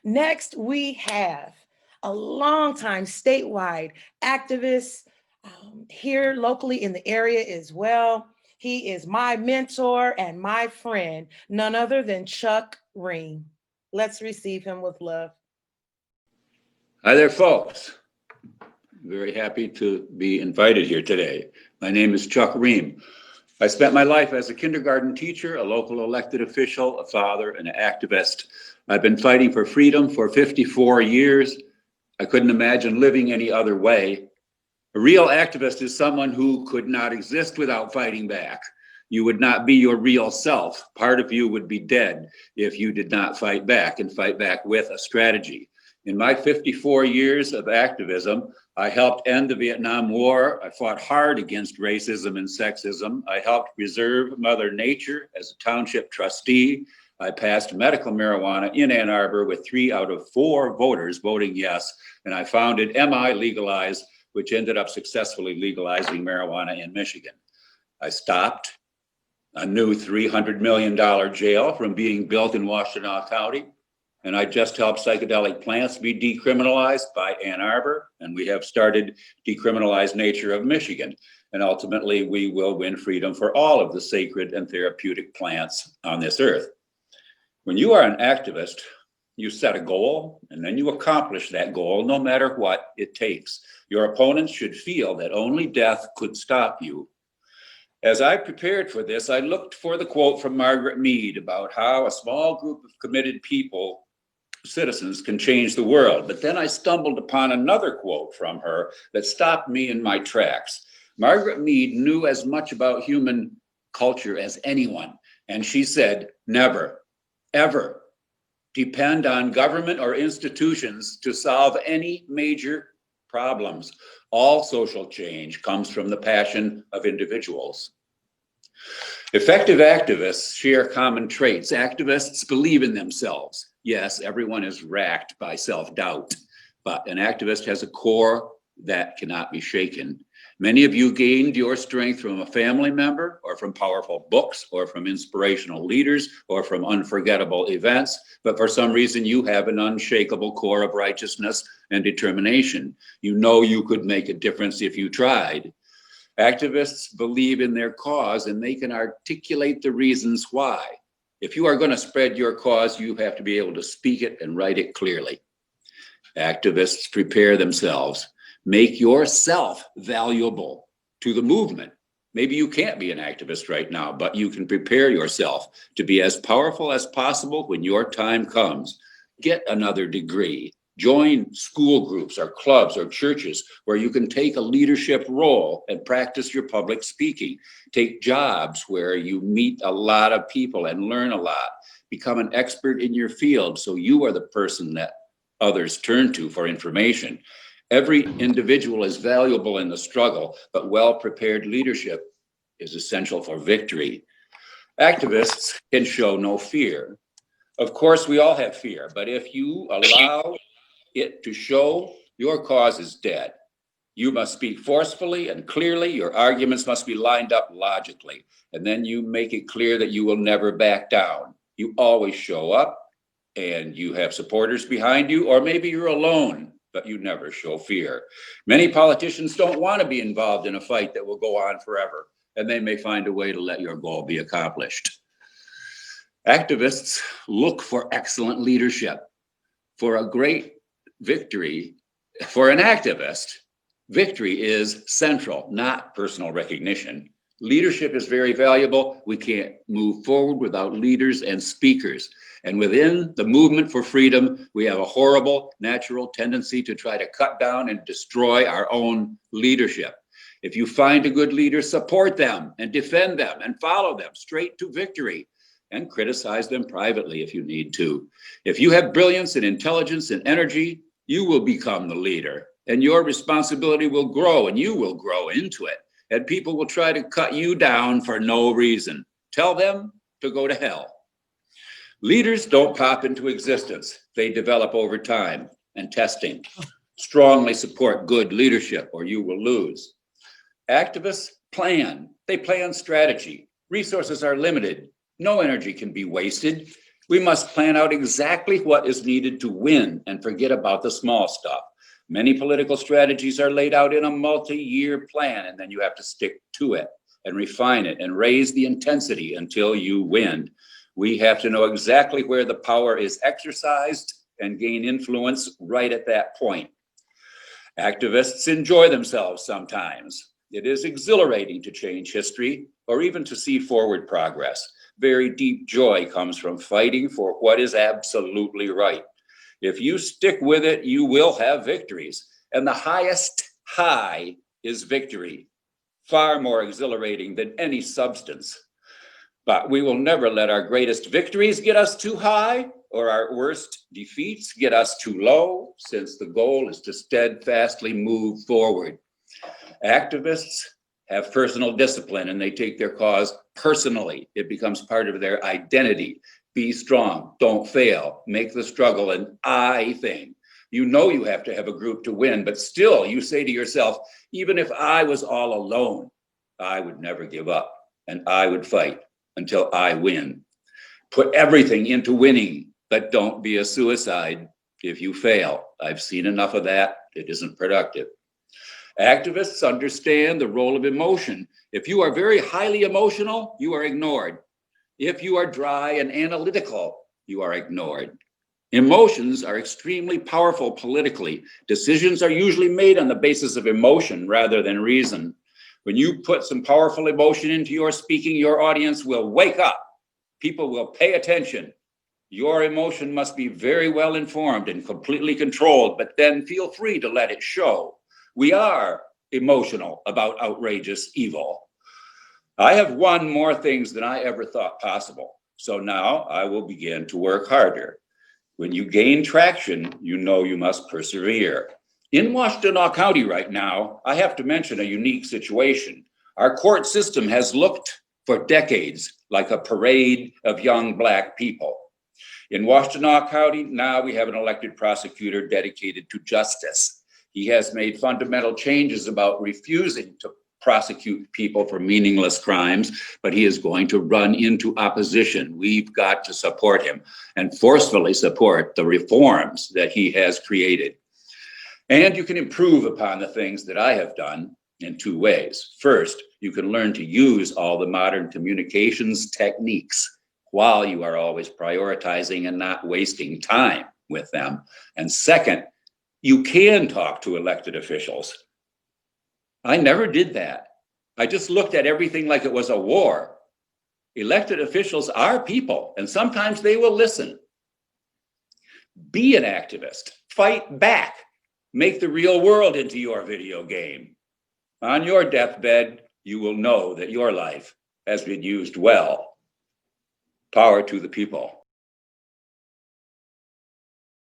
Next, we have a longtime statewide activist here locally in the area as well. He is my mentor and my friend, none other than Chuck Ream. Let's receive him with love. Hi there, folks. Very happy to be invited here today. My name is Chuck Ream. I spent my life as a kindergarten teacher, a local elected official, a father, and an activist. I've been fighting for freedom for 54 years. I couldn't imagine living any other way. A real activist is someone who could not exist without fighting back. You would not be your real self. Part of you would be dead if you did not fight back and fight back with a strategy. In my 54 years of activism, I helped end the Vietnam War. I fought hard against racism and sexism. I helped preserve Mother Nature as a township trustee. I passed medical marijuana in Ann Arbor with 3 out of 4 voters voting yes. And I founded MI Legalize, which ended up successfully legalizing marijuana in Michigan. I stopped a new $300 million jail from being built in Washtenaw County. And I just helped psychedelic plants be decriminalized by Ann Arbor, and we have started decriminalized nature of Michigan. And ultimately, we will win freedom for all of the sacred and therapeutic plants on this earth. When you are an activist, you set a goal, and then you accomplish that goal, no matter what it takes. Your opponents should feel that only death could stop you. As I prepared for this, I looked for the quote from Margaret Mead about how a small group of committed people, citizens, can change the world. But then I stumbled upon another quote from her that stopped me in my tracks. Margaret Mead knew as much about human culture as anyone. And she said, never, ever depend on government or institutions to solve any major problems. All social change comes from the passion of individuals. Effective activists share common traits. Activists believe in themselves. Yes, everyone is racked by self-doubt, but an activist has a core that cannot be shaken. Many of you gained your strength from a family member, or from powerful books, or from inspirational leaders, or from unforgettable events, but for some reason you have an unshakable core of righteousness and determination. You know you could make a difference if you tried. Activists believe in their cause, and they can articulate the reasons why. If you are going to spread your cause, you have to be able to speak it and write it clearly. Activists prepare themselves. Make yourself valuable to the movement. Maybe you can't be an activist right now, but you can prepare yourself to be as powerful as possible when your time comes. Get another degree. Join school groups or clubs or churches where you can take a leadership role and practice your public speaking. Take jobs where you meet a lot of people and learn a lot. Become an expert in your field so you are the person that others turn to for information. Every individual is valuable in the struggle, but well-prepared leadership is essential for victory. Activists can show no fear. Of course, we all have fear, but if you allow it to show, your cause is dead. You must speak forcefully and clearly. Your arguments must be lined up logically. And then you make it clear that you will never back down. You always show up and you have supporters behind you, or maybe you're alone, but you never show fear. Many politicians don't want to be involved in a fight that will go on forever, and they may find a way to let your goal be accomplished. Activists look for excellent leadership. For a great victory, for an activist, victory is central, not personal recognition. Leadership is very valuable. We can't move forward without leaders and speakers. And within the movement for freedom, we have a horrible natural tendency to try to cut down and destroy our own leadership. If you find a good leader, support them and defend them and follow them straight to victory, and criticize them privately if you need to. If you have brilliance and intelligence and energy, you will become the leader, and your responsibility will grow, and you will grow into it. And people will try to cut you down for no reason. Tell them to go to hell. Leaders don't pop into existence. They develop over time and testing. Strongly support good leadership or you will lose. Activists plan. They plan strategy. Resources are limited. No energy can be wasted. We must plan out exactly what is needed to win and forget about the small stuff. Many political strategies are laid out in a multi-year plan, and then you have to stick to it and refine it and raise the intensity until you win. We have to know exactly where the power is exercised and gain influence right at that point. Activists enjoy themselves sometimes. It is exhilarating to change history or even to see forward progress. Very deep joy comes from fighting for what is absolutely right. If you stick with it, you will have victories. And the highest high is victory, far more exhilarating than any substance. But we will never let our greatest victories get us too high or our worst defeats get us too low, since the goal is to steadfastly move forward. Activists have personal discipline and they take their cause personally. It becomes part of their identity. Be strong, don't fail, make the struggle an I thing. You know you have to have a group to win, but still you say to yourself, even if I was all alone, I would never give up and I would fight until I win. Put everything into winning, but don't be a suicide if you fail. I've seen enough of that. It isn't productive. Activists understand the role of emotion. If you are very highly emotional, you are ignored. If you are dry and analytical, you are ignored. Emotions are extremely powerful politically. Decisions are usually made on the basis of emotion rather than reason. When you put some powerful emotion into your speaking, your audience will wake up. People will pay attention. Your emotion must be very well informed and completely controlled, but then feel free to let it show. We are emotional about outrageous evil. I have won more things than I ever thought possible. So now I will begin to work harder. When you gain traction, you know you must persevere. In Washtenaw County right now, I have to mention a unique situation. Our court system has looked for decades like a parade of young Black people. In Washtenaw County, now we have an elected prosecutor dedicated to justice. He has made fundamental changes about refusing to prosecute people for meaningless crimes, but he is going to run into opposition. We've got to support him and forcefully support the reforms that he has created. And you can improve upon the things that I have done in two ways. First, you can learn to use all the modern communications techniques while you are always prioritizing and not wasting time with them. And second, you can talk to elected officials. I never did that. I just looked at everything like it was a war. Elected officials are people, and sometimes they will listen. Be an activist. Fight back. Make the real world into your video game. On your deathbed, you will know that your life has been used well. Power to the people.